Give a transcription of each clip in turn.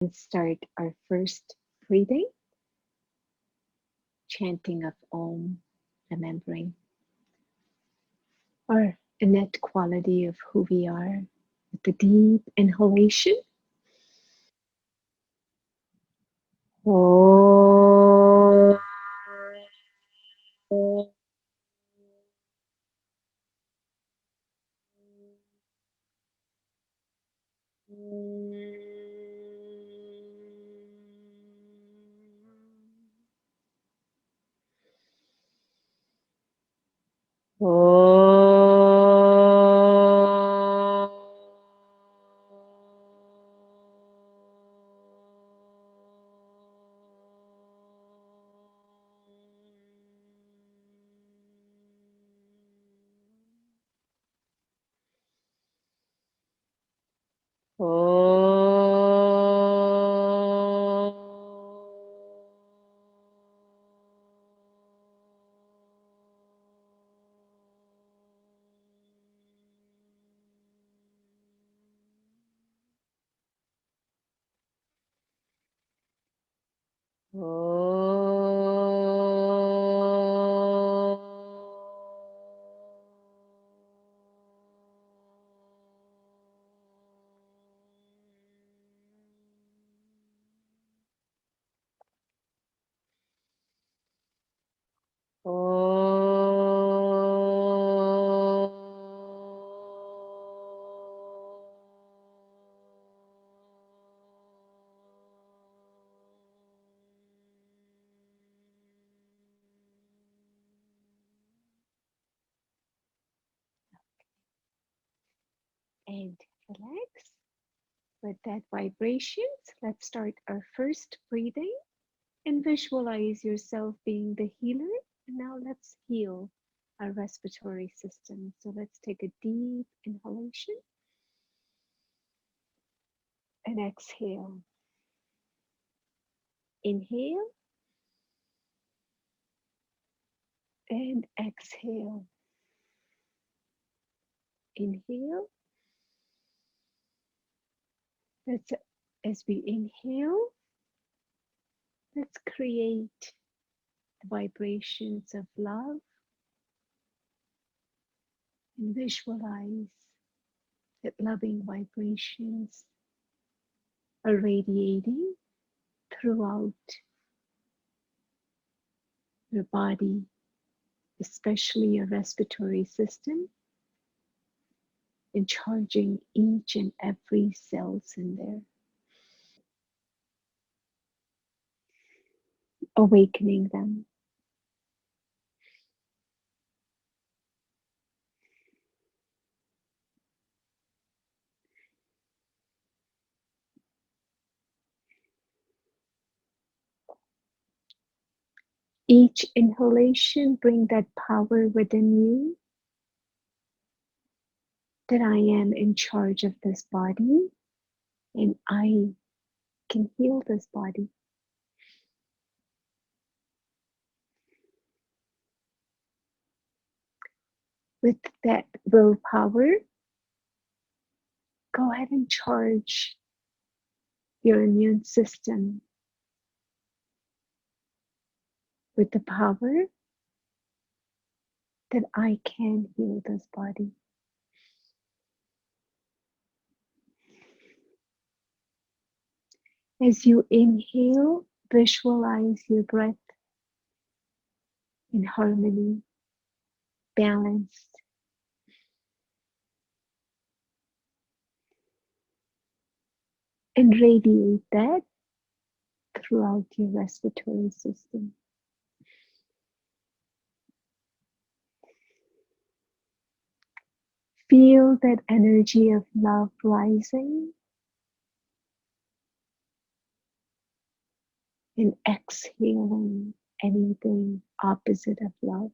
And start our first breathing, chanting of Om, remembering our innate quality of who we are with the deep inhalation. Om. And relax with that vibrations. Let's start our first breathing and visualize yourself being the healer. And now let's heal our respiratory system. So let's take a deep inhalation and exhale. Inhale and exhale. Inhale. Let's, as we inhale, let's create the vibrations of love and visualize that loving vibrations are radiating throughout your body, especially your respiratory system, and charging each and every cells in there, awakening them. Each inhalation bring that power within you that I am in charge of this body and I can heal this body. With that willpower, go ahead and charge your immune system with the power that I can heal this body. As you inhale, visualize your breath in harmony, balanced, and radiate that throughout your respiratory system. Feel that energy of love rising and exhaling anything opposite of love.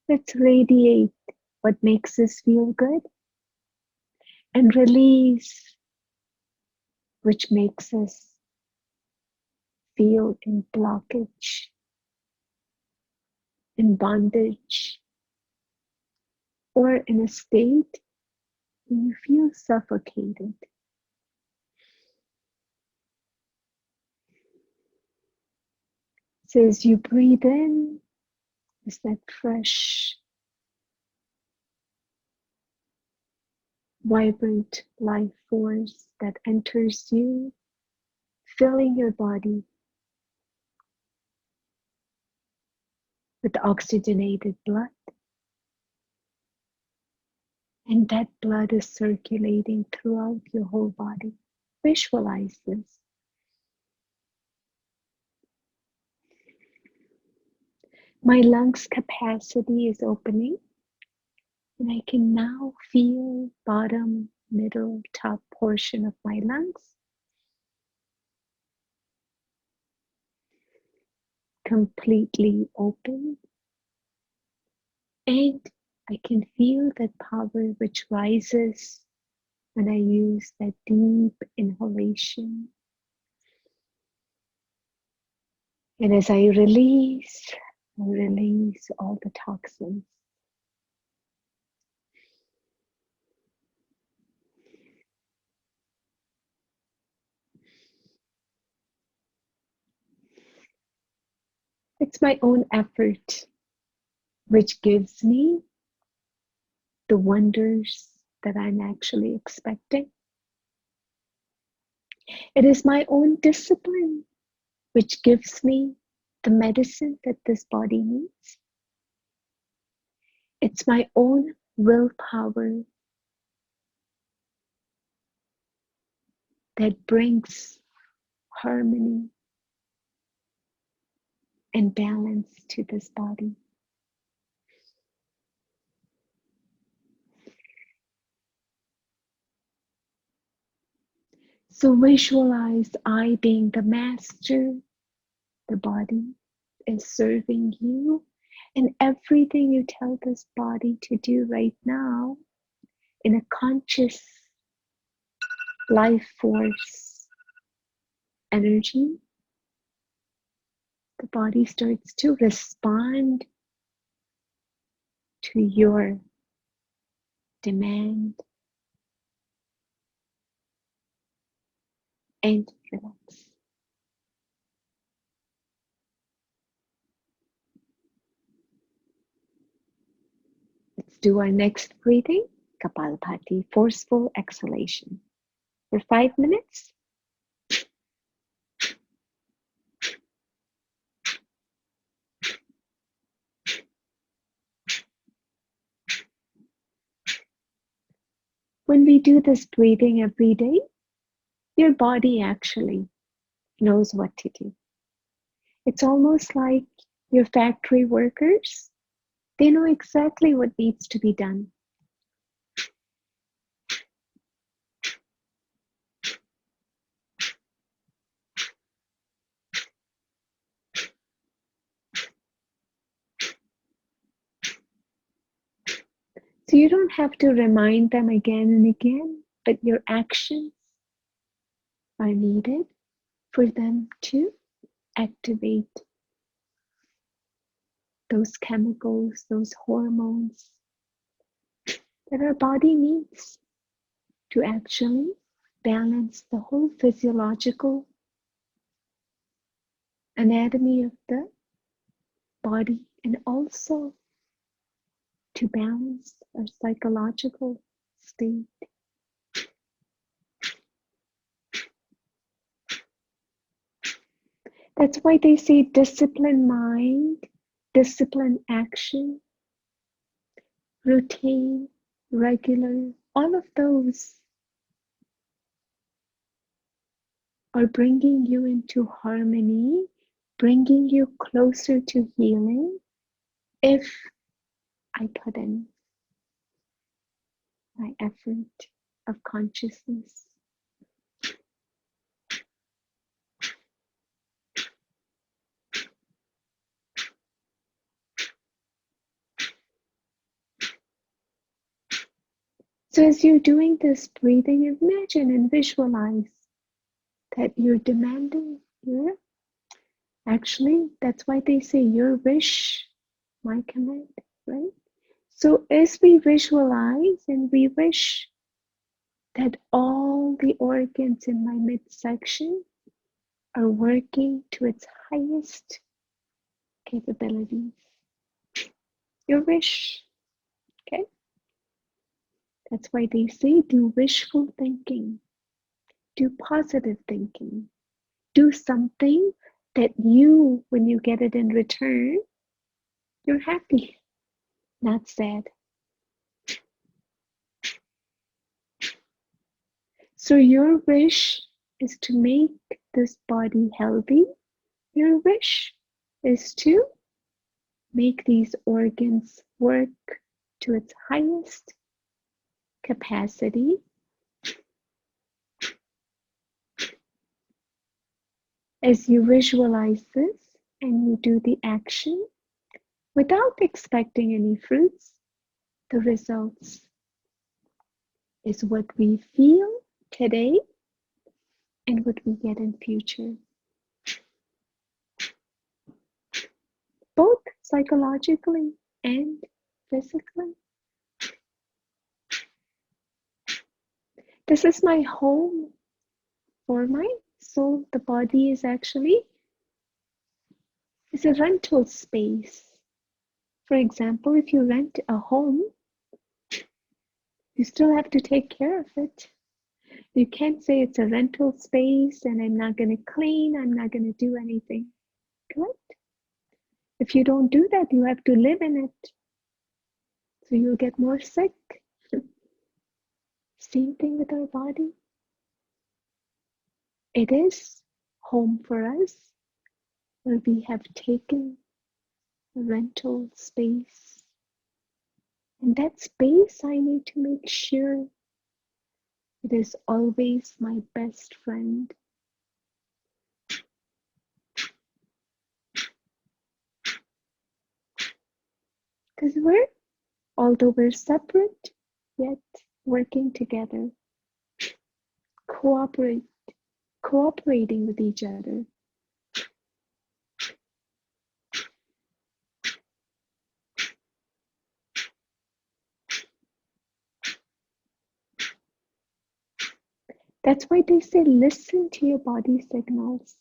Let's radiate what makes us feel good and release which makes us feel in blockage, in bondage, or in a state and you feel suffocated. So as you breathe in, is that fresh, vibrant life force that enters you, filling your body with oxygenated blood. And that blood is circulating throughout your whole body. Visualize this. My lungs capacity is opening, and I can now feel bottom, middle, top portion of my lungs completely open. And I can feel that power which rises when I use that deep inhalation. And as I release all the toxins. It's my own effort which gives me the wonders that I'm actually expecting. It is my own discipline which gives me the medicine that this body needs. It's my own willpower that brings harmony and balance to this body. So visualize I being the master, the body is serving you, and everything you tell this body to do right now in a conscious life force energy, the body starts to respond to your demand and relax. Let's do our next breathing, Kapalbhati, forceful exhalation. For 5 minutes. When we do this breathing every day, your body actually knows what to do. It's almost like your factory workers, they know exactly what needs to be done. So you don't have to remind them again and again, but your actions are needed for them to activate those chemicals, those hormones that our body needs to actually balance the whole physiological anatomy of the body, and also to balance our psychological state. That's why they say discipline mind, discipline action, routine, regular, all of those are bringing you into harmony, bringing you closer to healing if I put in my effort of consciousness. So as you're doing this breathing, imagine and visualize that you're demanding actually, that's why they say your wish, my command, right? So as we visualize and we wish that all the organs in my midsection are working to its highest capabilities. Your wish, okay? That's why they say do wishful thinking, do positive thinking, do something that you, when you get it in return, you're happy, not sad. So your wish is to make this body healthy. Your wish is to make these organs work to its highest capacity. As you visualize this and you do the action without expecting any fruits, the results is what we feel today and what we get in future. Both psychologically and physically. This is my home for my soul. The body is actually a rental space. For example, if you rent a home, you still have to take care of it. You can't say it's a rental space and I'm not going to clean, I'm not going to do anything. Correct? If you don't do that, you have to live in it. So you'll get more sick. Same thing with our body. It is home for us, where we have taken a rental space. And that space, I need to make sure it is always my best friend. Because although we're separate, yet working together, cooperating with each other. That's why they say listen to your body signals.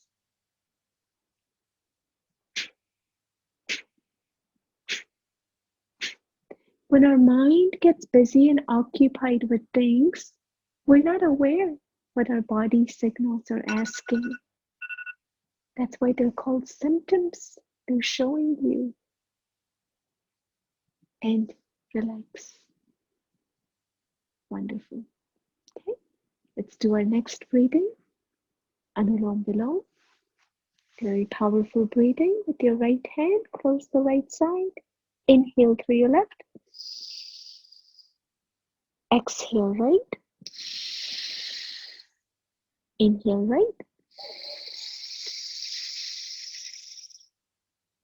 When our mind gets busy and occupied with things, we're not aware what our body signals are asking. That's why they're called symptoms. They're showing you. And relax. Wonderful. Okay, let's do our next breathing. Anulom Vilom. Very powerful breathing. With your right hand, close the right side. Inhale through your left. Exhale right. Inhale right.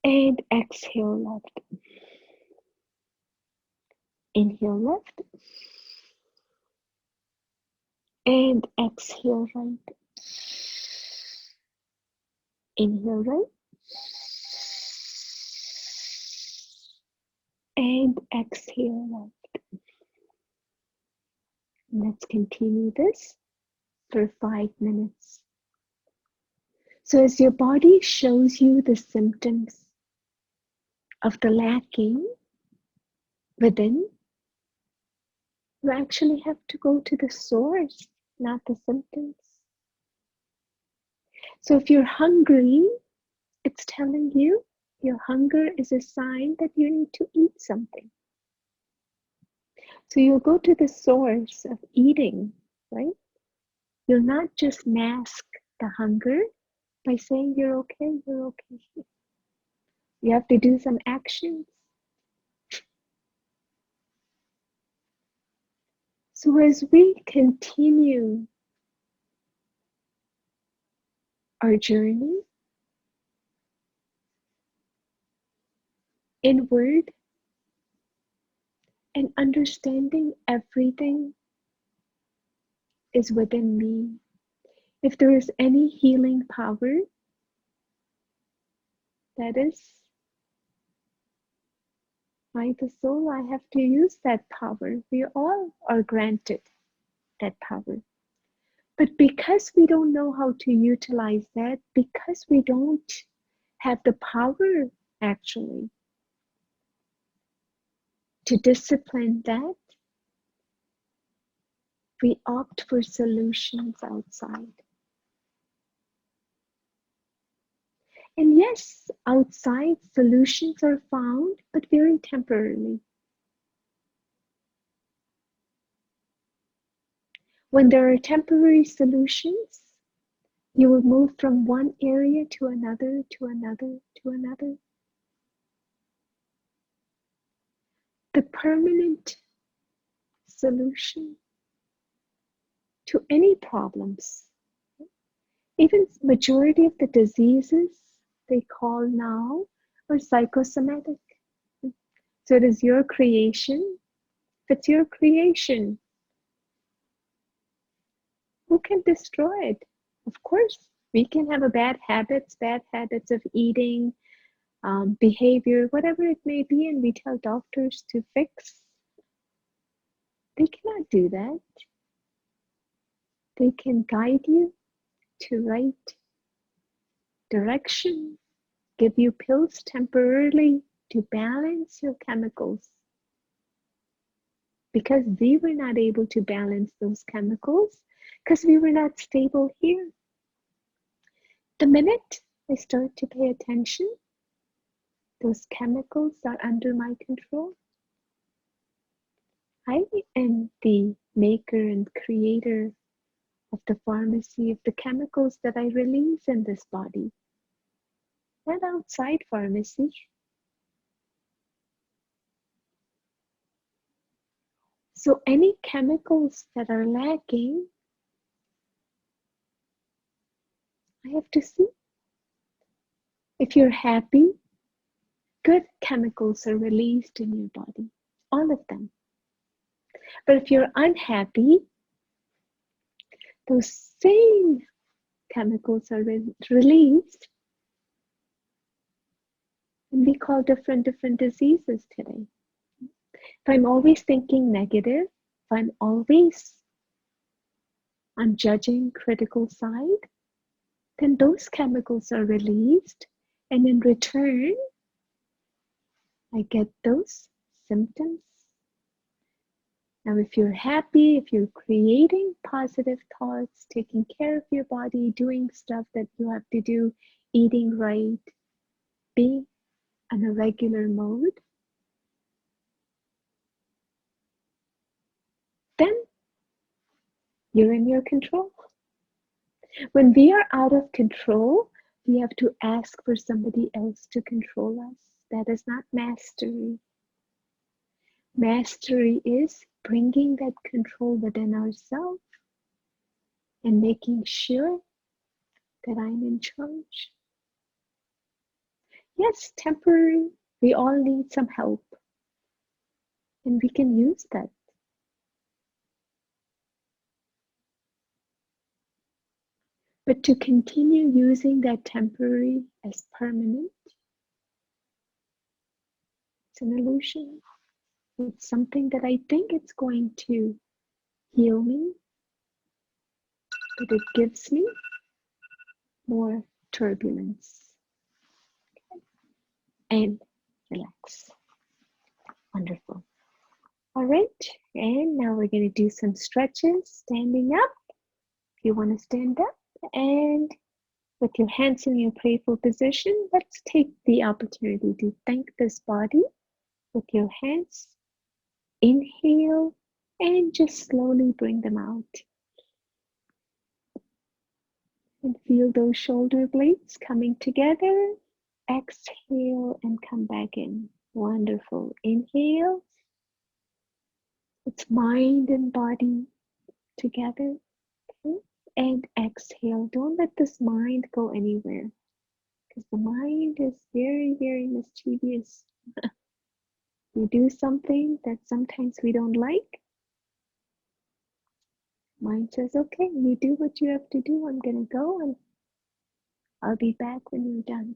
And exhale left. Inhale left. And exhale right. Inhale right. And exhale left. Let's continue this for 5 minutes. So as your body shows you the symptoms of the lacking within, you actually have to go to the source, not the symptoms. So if you're hungry, it's telling you your hunger is a sign that you need to eat something. So you'll go to the source of eating, right? You'll not just mask the hunger by saying you're okay, you're okay. You have to do some actions. So as we continue our journey inward and understanding everything is within me. If there is any healing power, that is by the soul, I have to use that power. We all are granted that power. But because we don't know how to utilize that, because we don't have the power actually to discipline that, we opt for solutions outside. And yes, outside solutions are found, but very temporarily. When there are temporary solutions, you will move from one area to another, to another, to another. The permanent solution to any problems, even majority of the diseases they call now are psychosomatic. So it is your creation. If it's your creation, who can destroy it? Of course, we can have a bad habits of eating, behavior, whatever it may be, and we tell doctors to fix. They cannot do that. They can guide you to right direction, give you pills temporarily to balance your chemicals. Because we were not able to balance those chemicals, because we were not stable here. The minute I start to pay attention, those chemicals are under my control. I am the maker and creator of the pharmacy of the chemicals that I release in this body, not outside pharmacy. So any chemicals that are lacking, I have to see. If you're happy, good chemicals are released in your body, all of them. But if you're unhappy, those same chemicals are released, and we call different diseases today. If I'm always thinking negative, if I'm always on judging critical side, then those chemicals are released, and in return, I get those symptoms. Now, if you're happy, if you're creating positive thoughts, taking care of your body, doing stuff that you have to do, eating right, being on a regular mode, then you're in your control. When we are out of control, we have to ask for somebody else to control us. That is not mastery. Mastery is bringing that control within ourselves and making sure that I'm in charge. Yes, temporary, we all need some help, and we can use that. But to continue using that temporary as permanent, it's an illusion. It's something that I think it's going to heal me, but it gives me more turbulence. And relax. Wonderful. All right, and now we're going to do some stretches, standing up. If you want to stand up, and with your hands in your playful position, let's take the opportunity to thank this body with your hands. Inhale and just slowly bring them out. And feel those shoulder blades coming together. Exhale and come back in. Wonderful. Inhale. It's mind and body together. Okay? And exhale. Don't let this mind go anywhere, because the mind is very, very mischievous. You do something that sometimes we don't like. Mind says, okay, you do what you have to do. I'm going to go and I'll be back when you're done.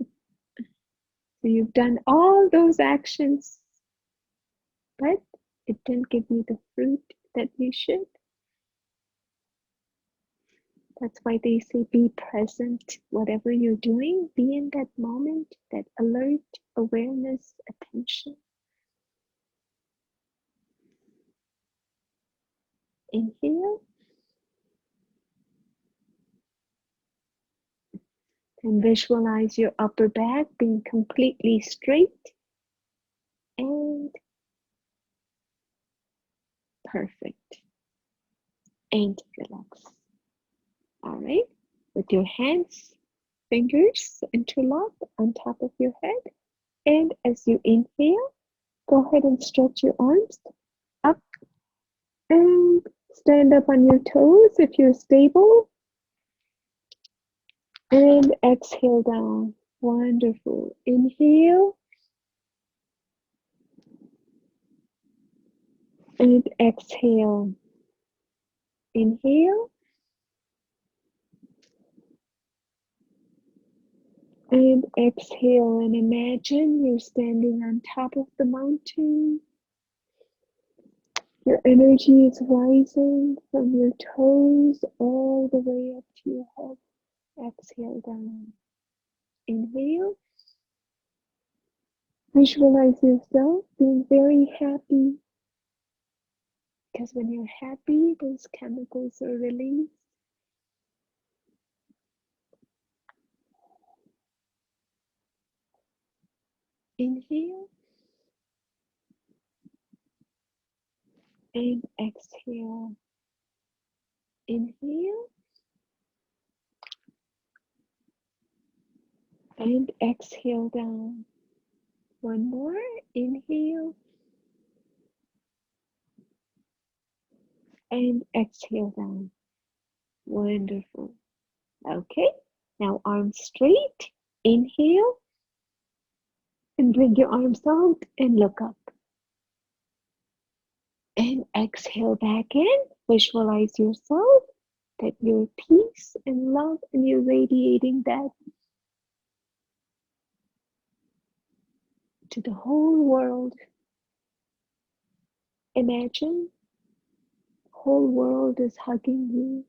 So you've done all those actions, but it didn't give you the fruit that you should. That's why they say be present. Whatever you're doing, be in that moment, that alert, awareness, attention. Inhale and visualize your upper back being completely straight and perfect. And relax. All right. With your hands, fingers interlock on top of your head. And as you inhale, go ahead and stretch your arms up and stand up on your toes if you're stable. And exhale down. Wonderful. Inhale and exhale. Inhale and exhale. And imagine you're standing on top of the mountain. Your energy is rising from your toes all the way up to your head. Exhale down. Inhale. Visualize yourself being very happy, because when you're happy, those chemicals are released. Inhale and exhale. Inhale and exhale down. One more. Inhale and exhale down. Wonderful. Okay, now arms straight. Inhale and bring your arms out and look up. And exhale back in. Visualize yourself that you're peace and love and you're radiating that to the whole world. Imagine the whole world is hugging you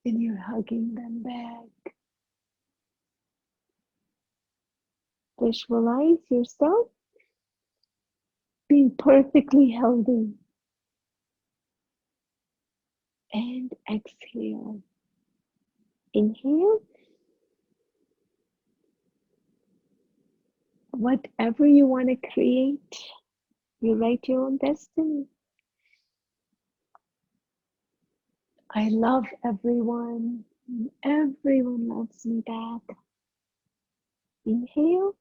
and you're hugging them back. Visualize yourself being perfectly healthy. And exhale. Inhale. Whatever you want to create, you write your own destiny. I love everyone. Everyone loves me back. Inhale.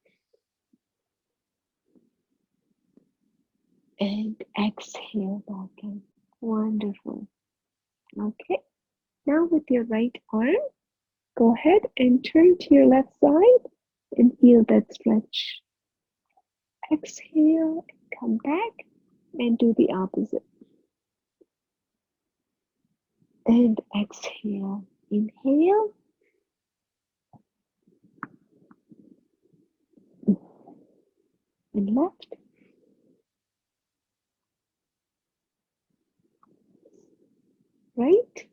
And exhale back in. Wonderful. Okay. Now with your right arm, go ahead and turn to your left side and feel that stretch. Exhale, come back and do the opposite. And exhale. Inhale. And left. Right.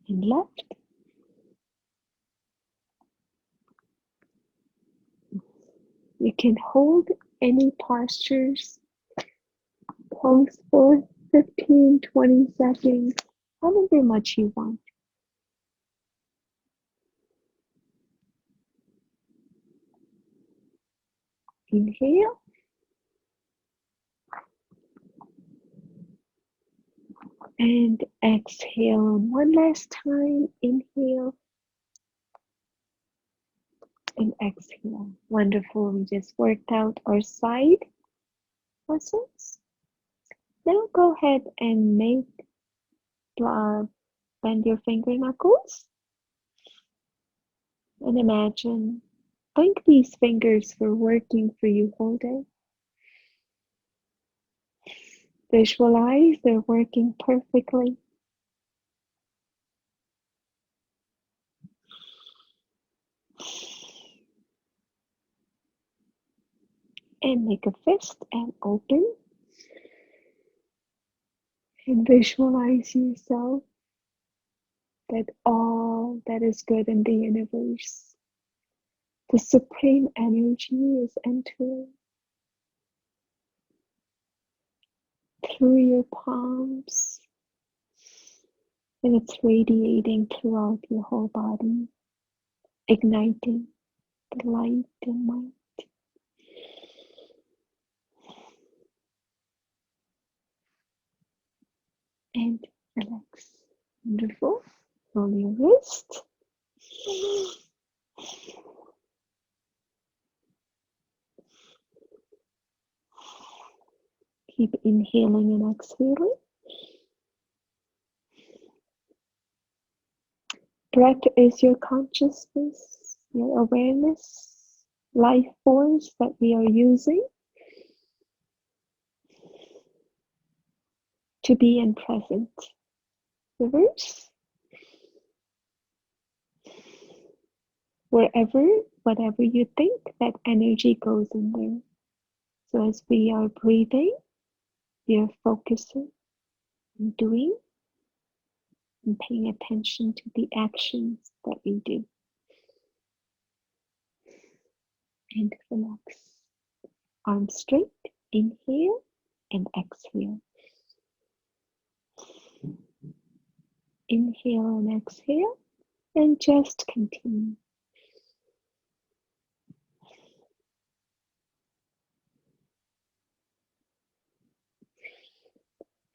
And left. You can hold any postures, pose for 15, 20 seconds, however much you want. Inhale. And exhale. And one last time, inhale and exhale. Wonderful. We just worked out our side muscles. Now go ahead and bend your finger knuckles and imagine. Thank these fingers for working for you all day. Visualize they're working perfectly. And make a fist and open. And visualize yourself that all that is good in the universe, the supreme energy, is entering through your palms and it's radiating throughout your whole body, igniting the light and light. And relax. Wonderful. Roll your wrist. Keep inhaling and exhaling. Breath is your consciousness, your awareness, life force that we are using to be in present. Reverse. Wherever, whatever you think, that energy goes in there. So as we are breathing, we are focusing and doing and paying attention to the actions that we do. And relax. Arms straight. Inhale and exhale. Inhale and exhale. And just continue.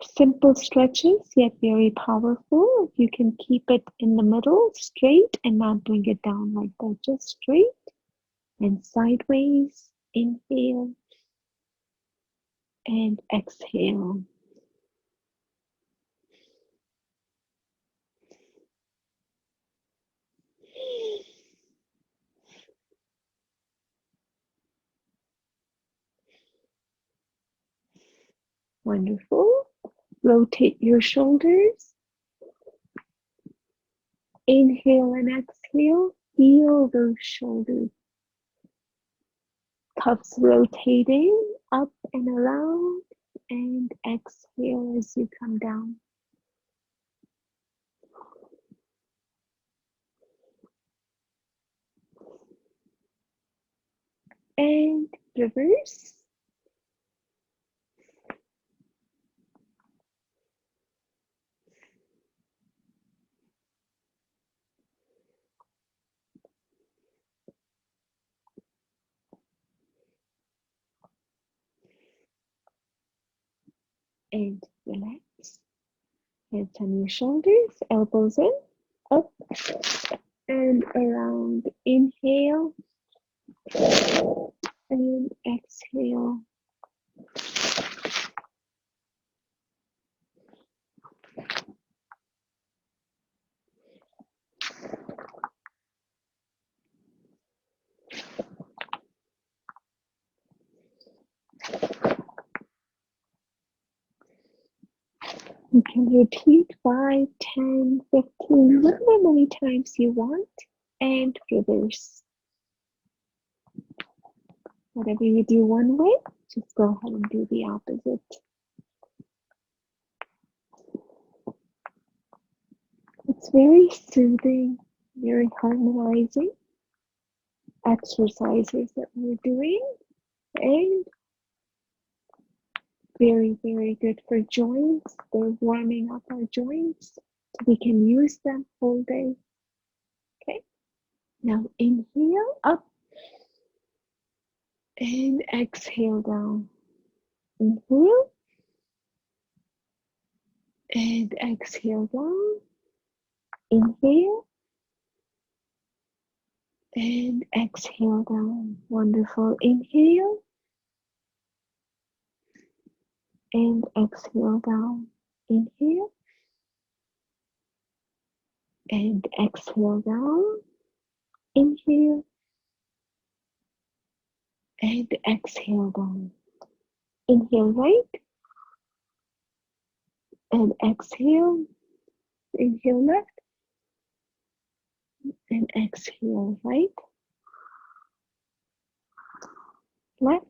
Simple stretches, yet very powerful. If you can keep it in the middle, straight, and not bring it down like that. Just straight and sideways. Inhale and exhale. Wonderful. Rotate your shoulders. Inhale and exhale. Feel those shoulders. Cups rotating up and around. And exhale as you come down. And reverse. And relax. Hands on your shoulders, elbows in, up and around. Inhale and exhale. You can repeat 5, 10, 15, however many times you want, and reverse. Whatever you do one way, just go ahead and do the opposite. It's very soothing, very harmonizing exercises that we're doing, and very, very good for joints. They're warming up our joints so we can use them all day. Okay, now inhale up and exhale down. Inhale and exhale down. Inhale and exhale down. Wonderful. Inhale and exhale down. Inhale and exhale down. Inhale and exhale down. Inhale right and exhale. Inhale left and exhale right, left,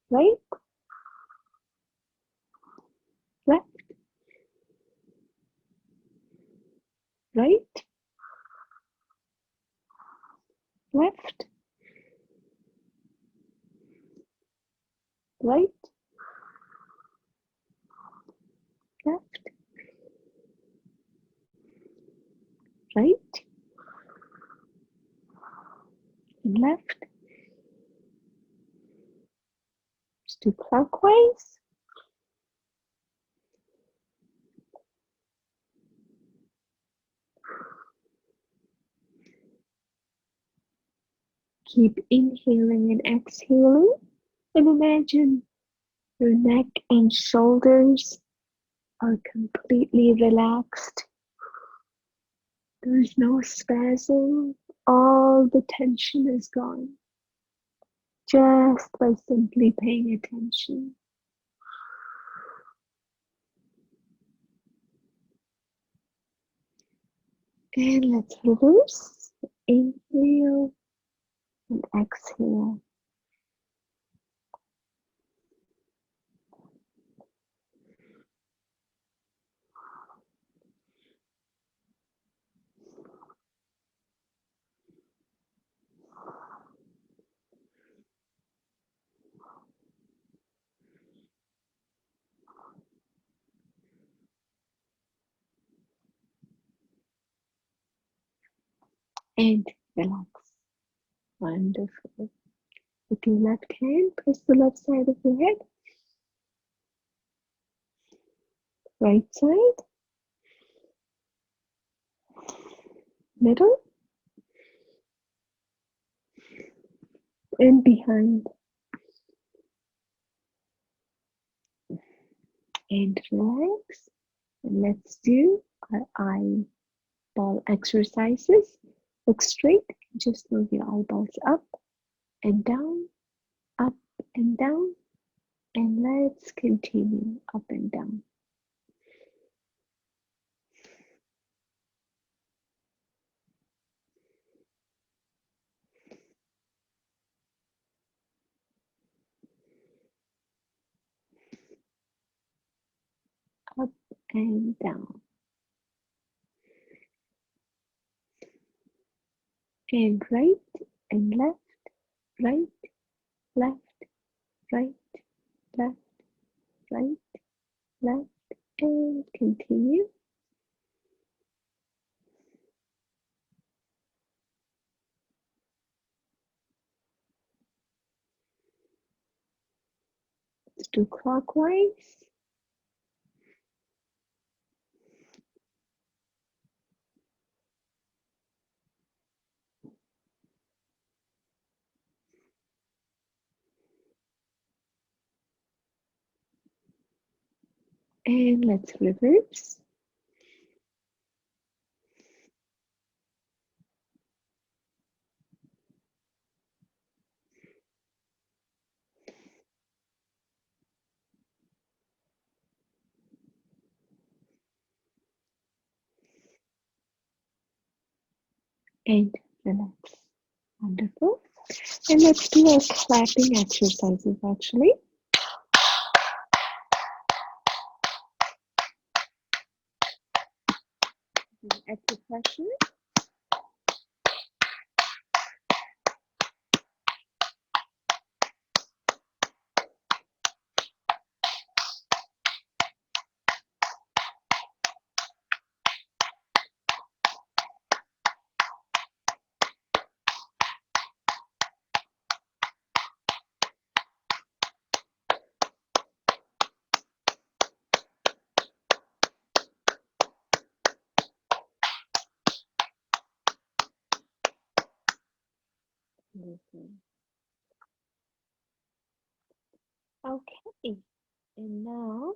right, right, left, right, and left. Let's do clockwise. Keep inhaling and exhaling, and imagine your neck and shoulders are completely relaxed. There's no spasm. All the tension is gone just by simply paying attention. And let's reverse. Inhale and exhale. And relax. Wonderful. With your left hand, press the left side of your head. Right side, middle, and behind. And relax. And let's do our eyeball exercises. Look straight. Just move your eyeballs up and down, up and down. And let's continue up and down. Up and down. And right and left, right, left, right, left, right, left, and continue. Let's do clockwise. And let's reverse. And relax. Wonderful. And let's do our clapping exercises actually. Acupressure. Okay, and now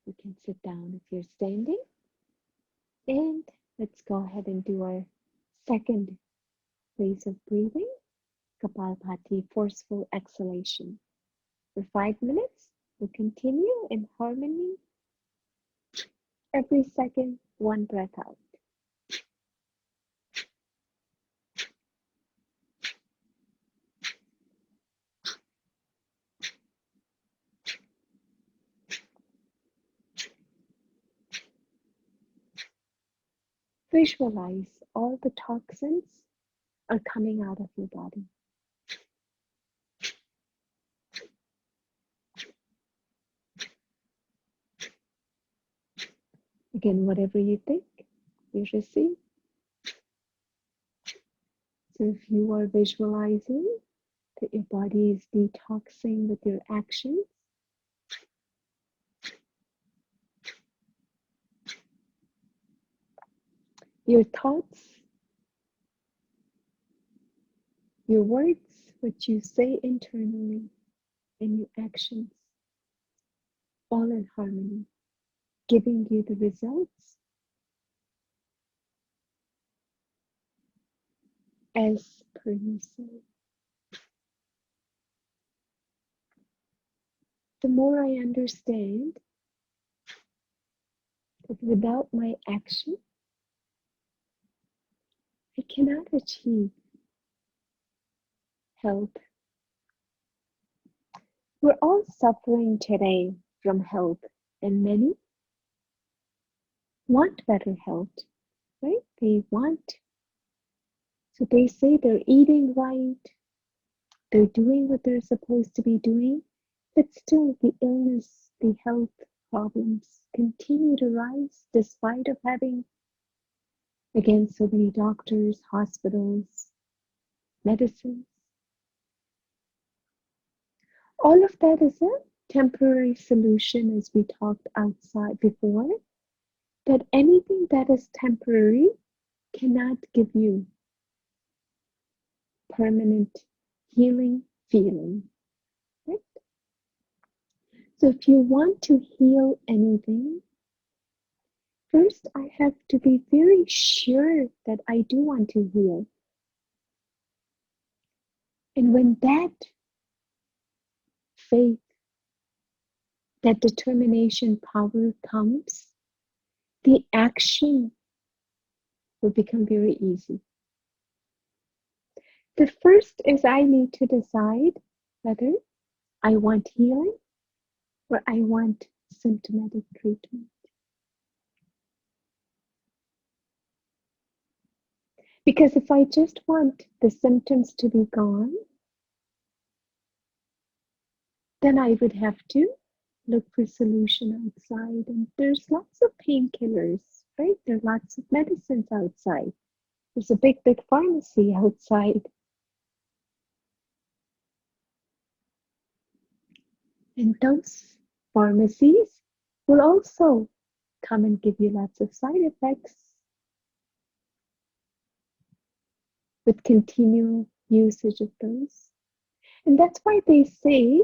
you can sit down if you're standing. And let's go ahead and do our second phase of breathing, Kapalbhati, forceful exhalation. For 5 minutes, we'll continue in harmony. Every second, one breath out. Visualize all the toxins are coming out of your body. Again, whatever you think, you receive. So if you are visualizing that your body is detoxing with your actions, your thoughts, your words, what you say internally, and your actions, all in harmony, giving you the results as per you say. The more I understand that without my action, I cannot achieve health. We're all suffering today from health, and many want better health, right? They want, so they say they're eating right, they're doing what they're supposed to be doing, but still the illness, the health problems continue to rise despite of having, again, so many doctors, hospitals, medicines. All of that is a temporary solution, as we talked outside before, that anything that is temporary cannot give you permanent healing feeling. Right? So if you want to heal anything, first I have to be very sure that I do want to heal. And when that faith, that determination power comes, the action will become very easy. The first is I need to decide whether I want healing or I want symptomatic treatment. Because if I just want the symptoms to be gone, then I would have to look for solution outside. And there's lots of painkillers, right? There are lots of medicines outside. There's a big, big pharmacy outside. And those pharmacies will also come and give you lots of side effects with continual usage of those. And that's why they say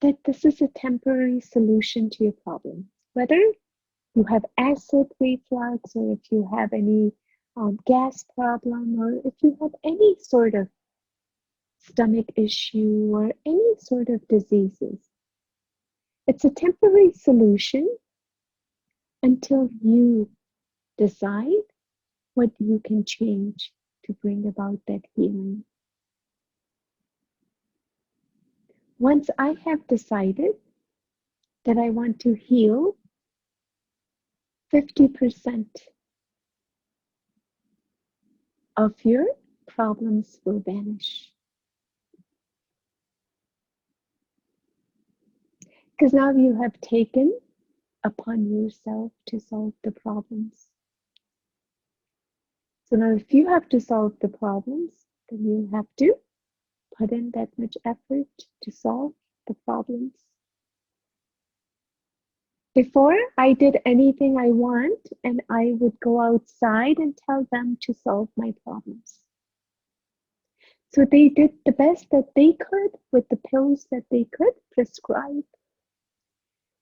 that this is a temporary solution to your problem. Whether you have acid reflux or if you have any gas problem or if you have any sort of stomach issue or any sort of diseases, it's a temporary solution until you decide what you can change to bring about that healing. Once I have decided that I want to heal, 50% of your problems will vanish. Because now you have taken upon yourself to solve the problems. So now if you have to solve the problems, then you have to put in that much effort to solve the problems. Before, I did anything I want and I would go outside and tell them to solve my problems. So they did the best that they could with the pills that they could prescribe.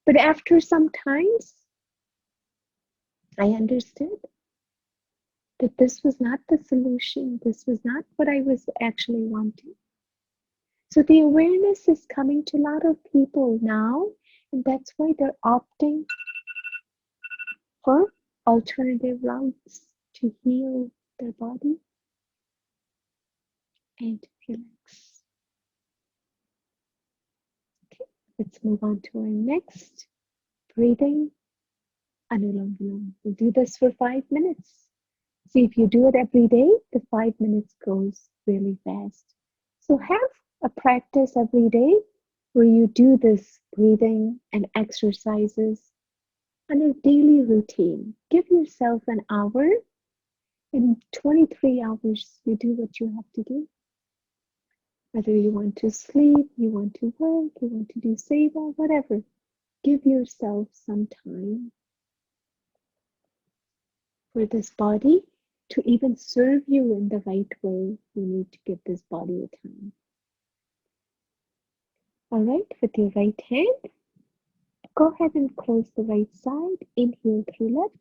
But after some times, I understood that this was not the solution. This was not what I was actually wanting. So the awareness is coming to a lot of people now, and that's why they're opting for alternative routes to heal their body and relax. Okay, let's move on to our next breathing. Anulom Vilom. We'll do this for 5 minutes. See, if you do it every day, the 5 minutes goes really fast. So have a practice every day where you do this breathing and exercises on a daily routine. Give yourself an hour. In 23 hours, you do what you have to do. Whether you want to sleep, you want to work, you want to do seva, whatever. Give yourself some time for this body to even serve you in the right way. You need to give this body a time. All right, with your right hand, go ahead and close the right side. Inhale through left.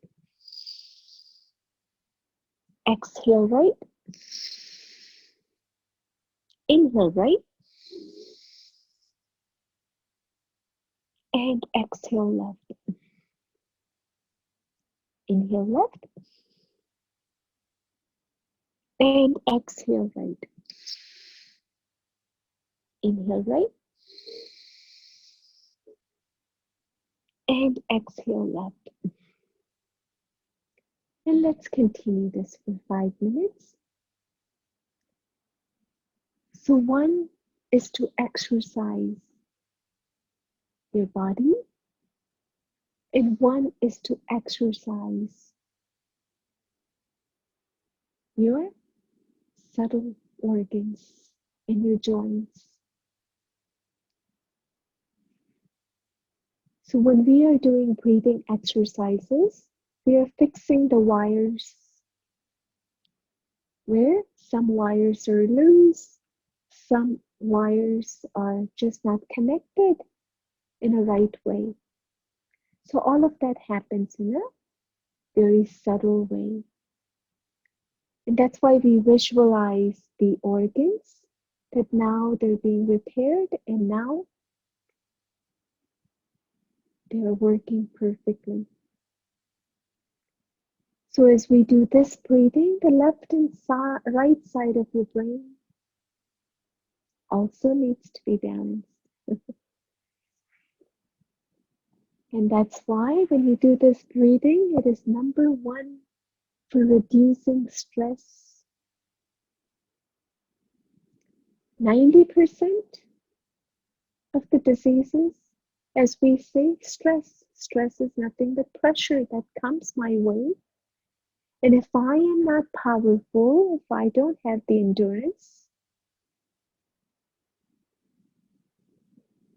Exhale right. Inhale right. And exhale left. Inhale left. And exhale right. Inhale right. And exhale left. And let's continue this for 5 minutes. So one is to exercise your body, and one is to exercise your subtle organs and your joints. So when we are doing breathing exercises, we are fixing the wires where some wires are loose, some wires are just not connected in a right way. So all of that happens in a very subtle way. And that's why we visualize the organs, that now they're being repaired and now they're working perfectly. So as we do this breathing, the left and right side of your brain also needs to be balanced. And that's why when you do this breathing, it is number one for reducing stress. 90% of the diseases, as we say, stress. Stress is nothing but pressure that comes my way. And if I am not powerful, if I don't have the endurance,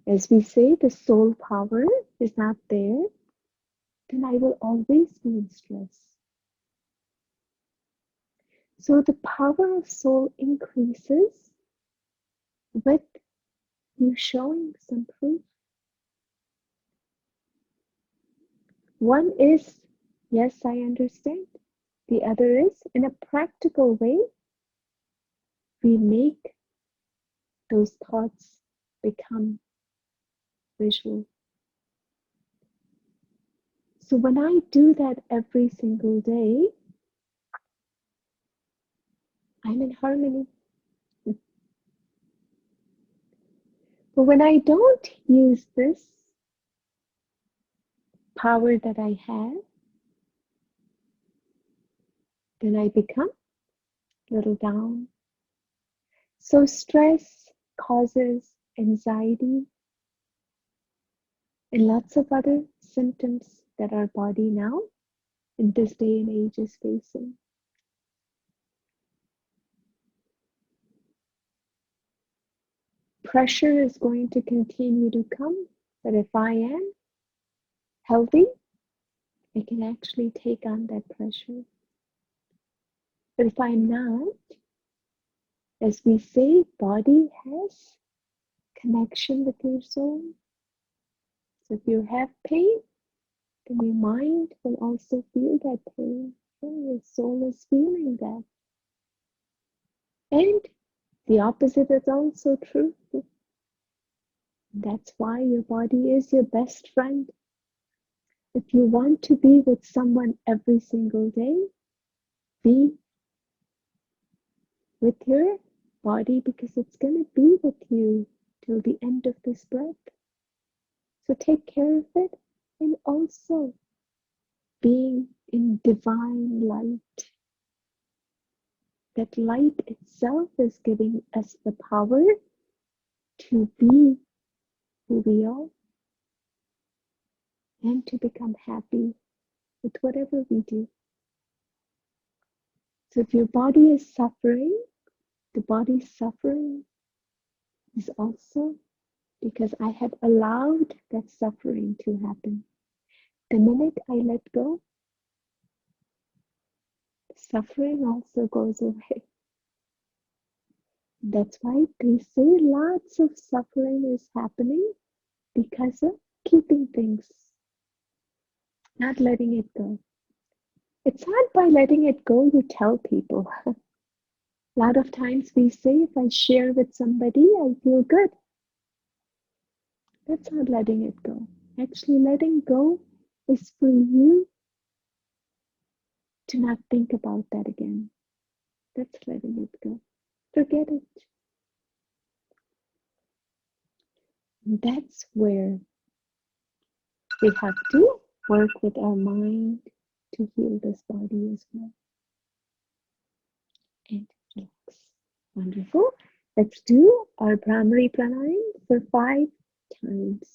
as we say, the soul power is not there, then I will always be in stress. So the power of soul increases with you showing some proof. One is, yes, I understand. The other is, in a practical way, we make those thoughts become visual. So when I do that every single day, I'm in harmony. But when I don't use this power that I have, then I become a little down. So stress causes anxiety and lots of other symptoms that our body now in this day and age is facing. Pressure is going to continue to come, but if I am healthy, I can actually take on that pressure. But if I'm not, as we say, body has connection with your soul. So if you have pain, then your mind will also feel that pain. And your soul is feeling that. And the opposite is also true. That's why your body is your best friend. If you want to be with someone every single day, be with your body because it's going to be with you till the end of this breath. So take care of it, and also being in divine light. That light itself is giving us the power to be who we are. and to become happy with whatever we do. So if your body is suffering, the body's suffering is also because I have allowed that suffering to happen. The minute I let go, suffering also goes away. That's why they say lots of suffering is happening because of keeping things, not letting it go. It's not by letting it go you tell people. A lot of times we say, if I share with somebody, I feel good. That's not letting it go. Actually, letting go is for you to not think about that again. That's letting it go. Forget it. And that's where we have to work with our mind to heal this body as well. And relax. Wonderful. Let's do our Brahmari Pranayam for 5 times.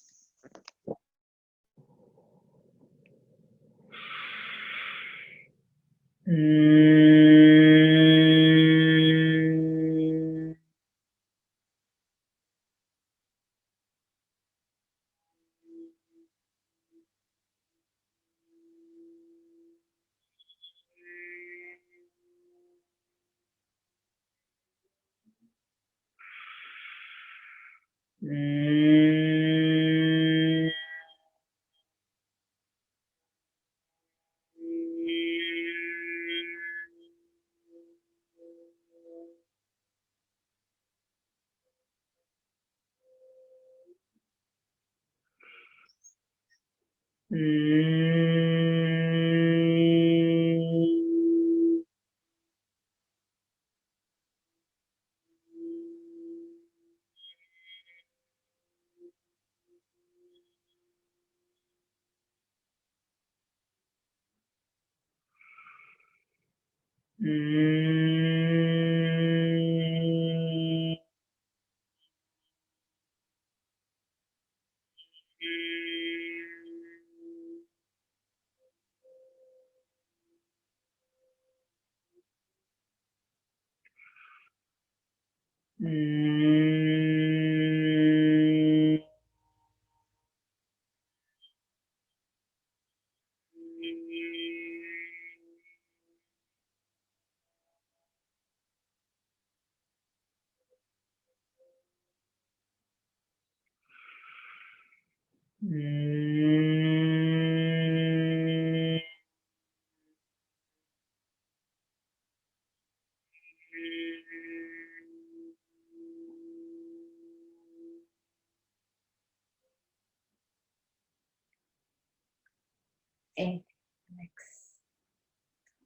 And relax.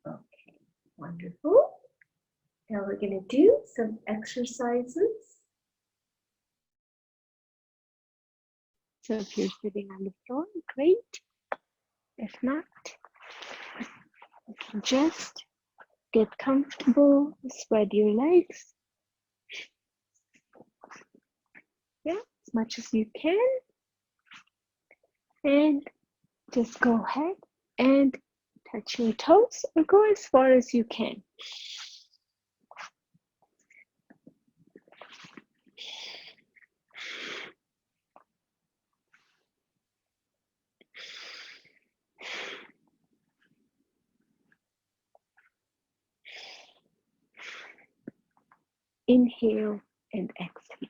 Okay, wonderful. Now we're going to do some exercises. So if you're sitting on the floor, great. If not, just get comfortable, spread your legs. Yeah, as much as you can. And just go ahead and touch your toes or go as far as you can. Inhale and exhale.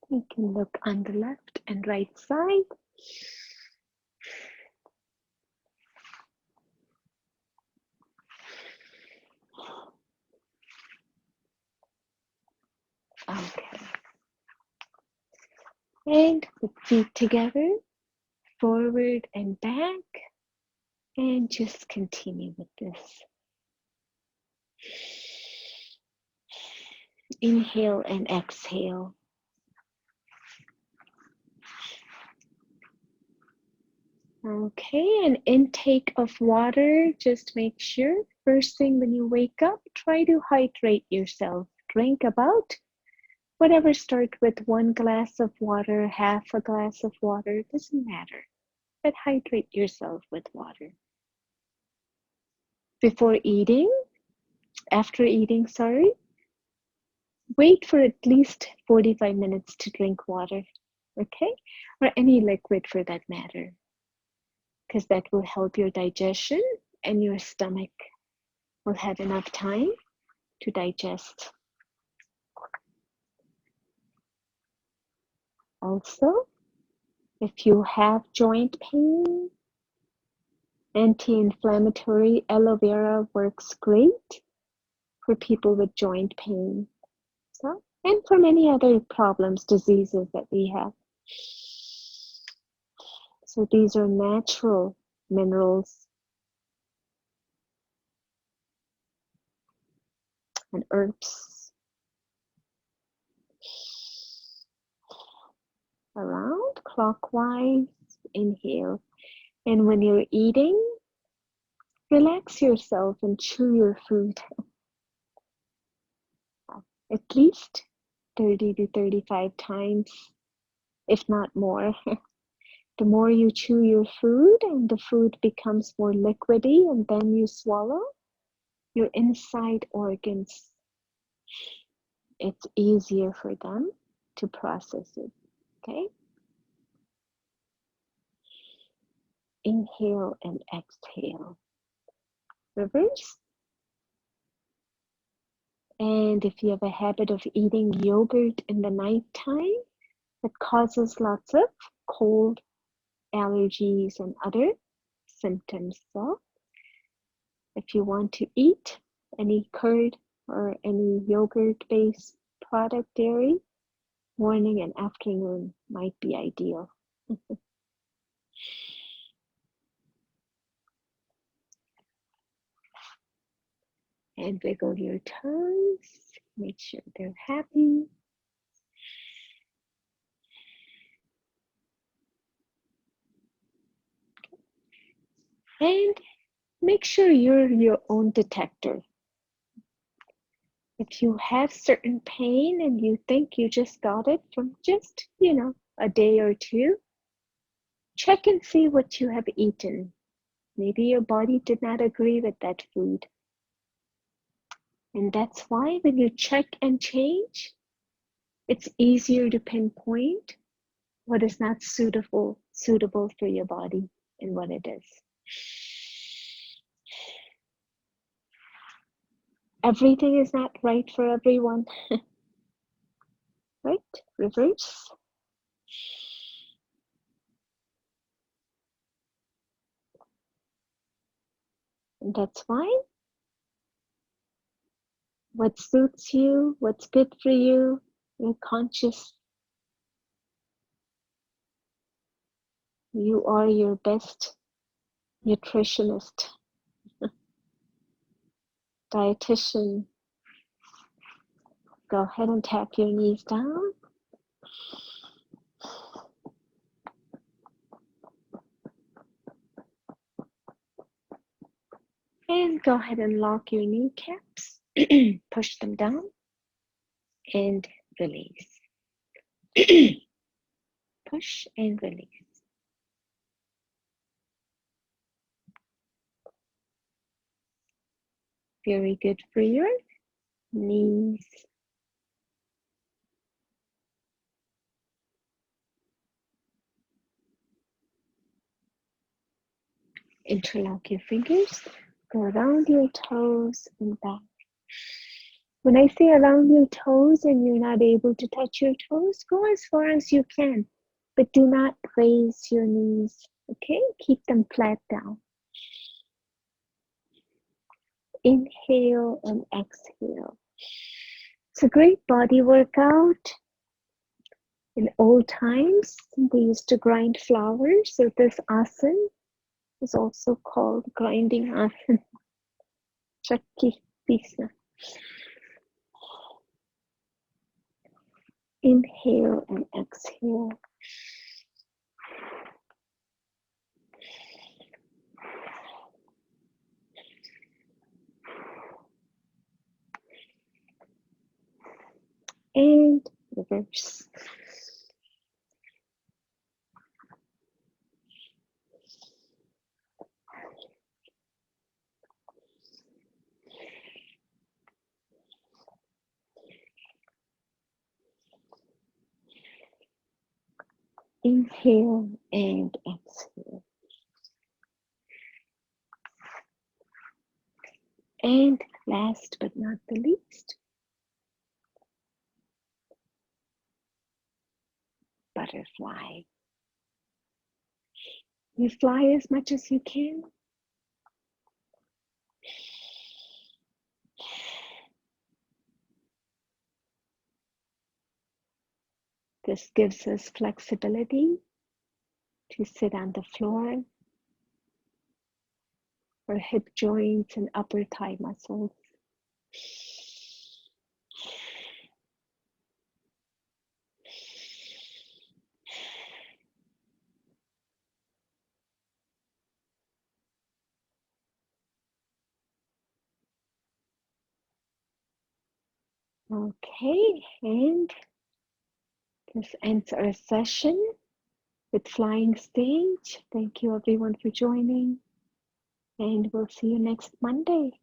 You can look on the left and right side. Okay. And put feet together, forward and back. And just continue with this. Inhale and exhale. Okay, an intake of water, just make sure First thing when you wake up, try to hydrate yourself. Drink about whatever, start with 1 glass of water, half a glass of water, doesn't matter. But hydrate yourself with water. Before eating, after eating, sorry, wait for at least 45 minutes to drink water, okay? Or any liquid for that matter, because that will help your digestion and your stomach will have enough time to digest. Also, if you have joint pain, anti-inflammatory aloe vera works great for people with joint pain. So, and for many other problems, diseases that we have. So these are natural minerals and herbs. Around clockwise, inhale. And when you're eating, relax yourself and chew your food. At least 30 to 35 times, if not more. The more you chew your food and the food becomes more liquidy and then you swallow, your inside organs, it's easier for them to process it, okay? Inhale and exhale. Reverse. And if you have a habit of eating yogurt in the nighttime, it causes lots of cold, allergies, and other symptoms. So if you want to eat any curd or any yogurt-based product, dairy, morning and afternoon might be ideal. And wiggle your toes, make sure they're happy. And make sure you're your own detector. If you have certain pain and you think you just got it from just, a day or two, check and see what you have eaten. Maybe your body did not agree with that food. And that's why when you check and change, it's easier to pinpoint what is not suitable for your body and what it is. Everything is not right for everyone. Right? Reverse. And that's fine. What suits you, what's good for you, you're conscious. You are your best nutritionist, dietitian. Go ahead and tap your knees down. And go ahead and lock your kneecaps. Push them down and release. Push and release. Very good for your knees. Interlock your fingers. Go around your toes and back. When I say around your toes and you're not able to touch your toes, go as far as you can, but do not raise your knees, okay? Keep them flat down. Inhale and exhale. It's a great body workout. In old times, they used to grind flour, so this asana is also called grinding asana. Chakki pisa. Inhale and exhale. and reverse. Inhale and exhale. And last but not the least, butterfly. You fly as much as you can. This gives us flexibility to sit on the floor or hip joints and upper thigh muscles. Okay, and this ends our session with Flying Stage. Thank you everyone for joining, and we'll see you next Monday.